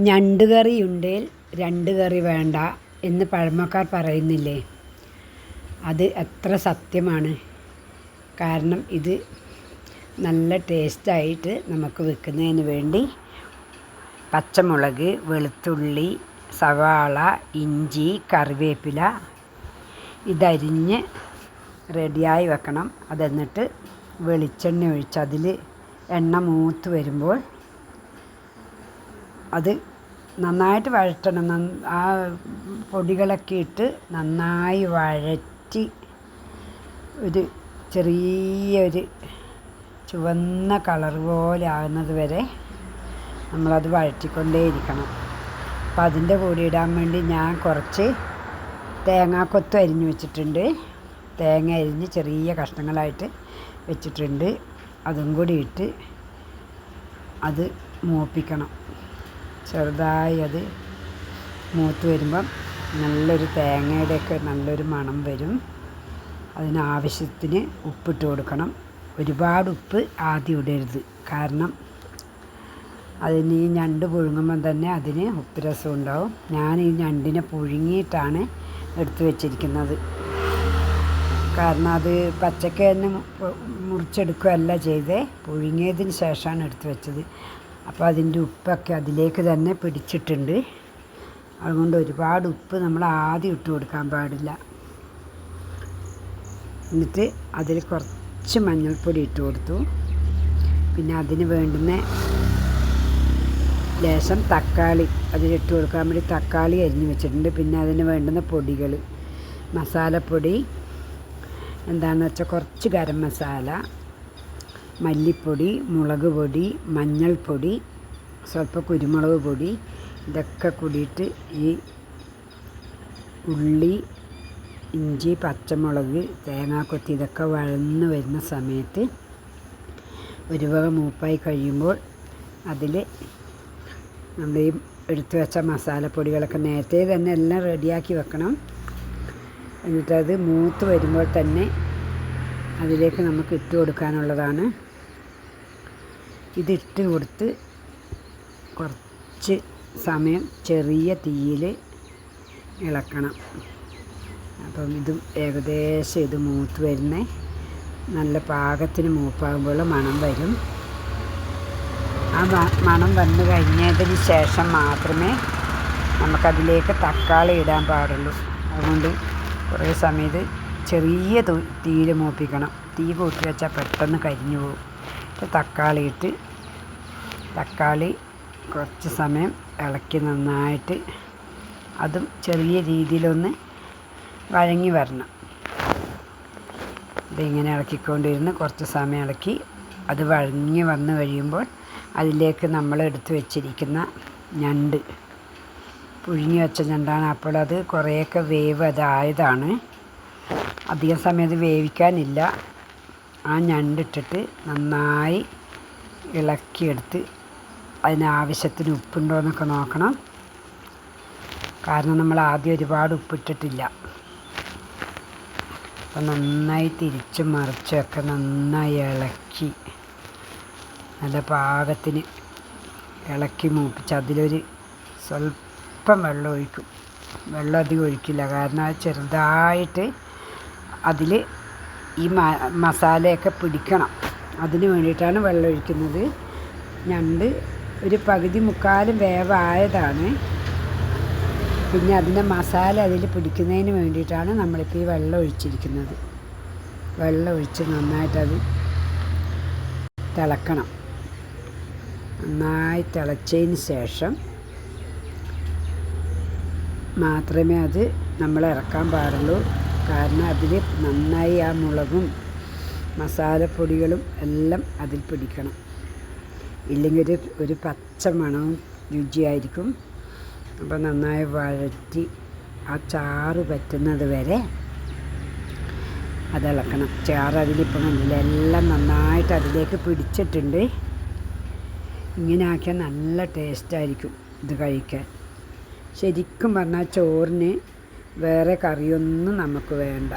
ഞണ്ട് കറിയുണ്ടേൽ രണ്ട് കറി വേണ്ട എന്ന് പഴമക്കാർ പറയുന്നില്ലേ, അത് എത്ര സത്യമാണ്. കാരണം ഇത് നല്ല ടേസ്റ്റായിട്ട് നമുക്ക് വെക്കുന്നതിന് വേണ്ടി പച്ചമുളക്, വെളുത്തുള്ളി, സവാള, ഇഞ്ചി, കറിവേപ്പില ഇതരിഞ്ഞ് റെഡിയായി വെക്കണം. അതെന്നിട്ട് വെളിച്ചെണ്ണ ഒഴിച്ച് അതിൽ എണ്ണ മൂത്ത് വരുമ്പോൾ അത് നന്നായിട്ട് വഴറ്റണം. ആ പൊടികളൊക്കെ ഇട്ട് നന്നായി വഴറ്റി ഒരു ചെറിയൊരു ചുവന്ന കളർ പോലെ ആകുന്നത് വരെ നമ്മളത് വഴറ്റിക്കൊണ്ടേയിരിക്കണം. അപ്പം അതിൻ്റെ കൂടെ ഇടാൻ വേണ്ടി ഞാൻ കുറച്ച് തേങ്ങാക്കൊത്ത് അരിഞ്ഞ് വെച്ചിട്ടുണ്ട്. തേങ്ങ അരിഞ്ഞ് ചെറിയ കഷ്ണങ്ങളായിട്ട് വെച്ചിട്ടുണ്ട്. അതും കൂടി ഇട്ട് അത് മൂപ്പിക്കണം. ചെറുതായി അത് മൂത്ത് വരുമ്പം നല്ലൊരു തേങ്ങയുടെയൊക്കെ നല്ലൊരു മണം വരും. അതിനാവശ്യത്തിന് ഉപ്പിട്ട് കൊടുക്കണം. ഒരുപാട് ഉപ്പ് ആദ്യം ഇടരുത്, കാരണം അതിന് ഈ ഞണ്ട് പുഴുങ്ങുമ്പം തന്നെ അതിന് ഉപ്പ് രസം ഉണ്ടാവും. ഞാൻ ഈ ഞണ്ടിനെ പുഴുങ്ങിയിട്ടാണ് എടുത്ത് വെച്ചിരിക്കുന്നത്. കാരണം അത് പച്ചക്ക് തന്നെ മുറിച്ചെടുക്കുകയല്ല ചെയ്തേ, പുഴുങ്ങിയതിന് ശേഷമാണ് എടുത്ത് വെച്ചത്. അപ്പോൾ അതിൻ്റെ ഉപ്പൊക്കെ അതിലേക്ക് തന്നെ പിടിച്ചിട്ടുണ്ട്. അതുകൊണ്ട് ഒരുപാട് ഉപ്പ് നമ്മൾ ആദ്യം ഇട്ട് കൊടുക്കാൻ പാടില്ല. എന്നിട്ട് അതിൽ കുറച്ച് മഞ്ഞൾപ്പൊടി ഇട്ട് കൊടുത്തു. പിന്നെ അതിന് വേണ്ടുന്ന ലേശം തക്കാളി അതിലിട്ട് കൊടുക്കാൻ വേണ്ടി തക്കാളി അരിഞ്ഞ് വെച്ചിട്ടുണ്ട്. പിന്നെ അതിന് വേണ്ടുന്ന പൊടികൾ, മസാലപ്പൊടി എന്താണെന്ന് വെച്ചാൽ കുറച്ച് ഗരം മസാല, മല്ലിപ്പൊടി, മുളക് പൊടി, മഞ്ഞൾപ്പൊടി, സ്വല്പം കുരുമുളക് പൊടി, ഇതൊക്കെ കൂടിയിട്ട് ഈ ഉള്ളി, ഇഞ്ചി, പച്ചമുളക്, തേങ്ങാക്കൊത്തി ഇതൊക്കെ വഴന്ന് വരുന്ന സമയത്ത് ഒരു വക മൂപ്പായി കഴിയുമ്പോൾ അതിൽ നമ്മൾ ഈ എടുത്തു വെച്ച മസാലപ്പൊടികളൊക്കെ നേരത്തെ തന്നെ എല്ലാം റെഡിയാക്കി വെക്കണം. എന്നിട്ടത് മൂത്ത് വരുമ്പോൾ തന്നെ അതിലേക്ക് നമുക്ക് ഇട്ട് കൊടുക്കാനുള്ളതാണ്. ഇതിട്ട് കൊടുത്ത് കുറച്ച് സമയം ചെറിയ തീയിൽ ഇളക്കണം. അപ്പം ഇതും ഏകദേശം ഇത് മൂത്ത് വരുന്ന നല്ല പാകത്തിന് മൂപ്പാകുമ്പോൾ മണം വരും. ആ മണം വന്നു കഴിഞ്ഞതിന് ശേഷം മാത്രമേ നമുക്കതിലേക്ക് തക്കാളി ഇടാൻ പാടുള്ളൂ. അതുകൊണ്ട് കുറേ സമയം ഇത് ചെറിയ തീയിൽ മൂപ്പിക്കണം. തീ കൂട്ടി വെച്ചാൽ പെട്ടെന്ന് കരിഞ്ഞു പോകും. തക്കാളി ഇട്ട് തക്കാളി കുറച്ച് സമയം ഇളക്കി നന്നായിട്ട് അതും ചെറിയ രീതിയിലൊന്ന് വഴങ്ങി വരണം. ഇതിങ്ങനെ ഇളക്കിക്കൊണ്ടിരുന്ന് കുറച്ച് സമയം ഇളക്കി അത് വഴങ്ങി വന്നു കഴിയുമ്പോൾ അതിലേക്ക് നമ്മൾ എടുത്ത് വെച്ചിരിക്കുന്ന ഞണ്ട്, പുഴുങ്ങി വെച്ച ഞണ്ടാണ്. അപ്പോൾ അത് കുറേയൊക്കെ വേവ് അതായതാണ്. അധികം സമയം അത് വേവിക്കാനില്ല. ആ ഞണ്ടിട്ടിട്ട് നന്നായി ഇളക്കിയെടുത്ത് അതിനാവശ്യത്തിന് ഉപ്പുണ്ടോ എന്നൊക്കെ നോക്കണം. കാരണം നമ്മൾ ആദ്യം ഒരുപാട് ഉപ്പിട്ടിട്ടില്ല. അപ്പം നന്നായി തിരിച്ചും മറിച്ചൊക്കെ നന്നായി ഇളക്കി നല്ല പാകത്തിന് ഇളക്കി മൂപ്പിച്ച് അതിലൊരു സ്വല്പം വെള്ളം ഒഴിക്കും. വെള്ളം അധികം ഒഴിക്കില്ല, കാരണം അത് ചെറുതായിട്ട് അതിൽ ഈ മസാലയൊക്കെ പിടിക്കണം. അതിന് വേണ്ടിയിട്ടാണ് വെള്ളം ഒഴിക്കുന്നത്. ഞണ്ട് ഒരു പകുതി മുക്കാലും വേവായതാണ്. പിന്നെ അതിൻ്റെ മസാല അതിൽ പിടിക്കുന്നതിന് വേണ്ടിയിട്ടാണ് നമ്മളിപ്പോൾ ഈ വെള്ളം ഒഴിച്ചിരിക്കുന്നത്. വെള്ളം ഒഴിച്ച് നന്നായിട്ടത് തിളക്കണം. നന്നായി തിളച്ചതിന് ശേഷം മാത്രമേ അത് നമ്മൾ ഇറക്കാൻ പാടുള്ളൂ. കാരണം അതിൽ നന്നായി ആ മുളകും മസാലപ്പൊടികളും എല്ലാം അതിൽ പിടിക്കണം. ഇല്ലെങ്കിൽ ഒരു പച്ച മണവും രുചിയായിരിക്കും. അപ്പോൾ നന്നായി വഴറ്റി ആ ചാറ് പറ്റുന്നത് വരെ അതിളക്കണം. ചാറ് അതിലിപ്പോൾ കണ്ടില്ല, എല്ലാം നന്നായിട്ട് അതിലേക്ക് പിടിച്ചിട്ടുണ്ട്. ഇങ്ങനെ ആക്കിയാൽ നല്ല ടേസ്റ്റായിരിക്കും ഇത് കഴിക്കാൻ. ശരിക്കും പറഞ്ഞാൽ ചോറിന് വേറെ കറിയൊന്നും നമുക്ക് വേണ്ട.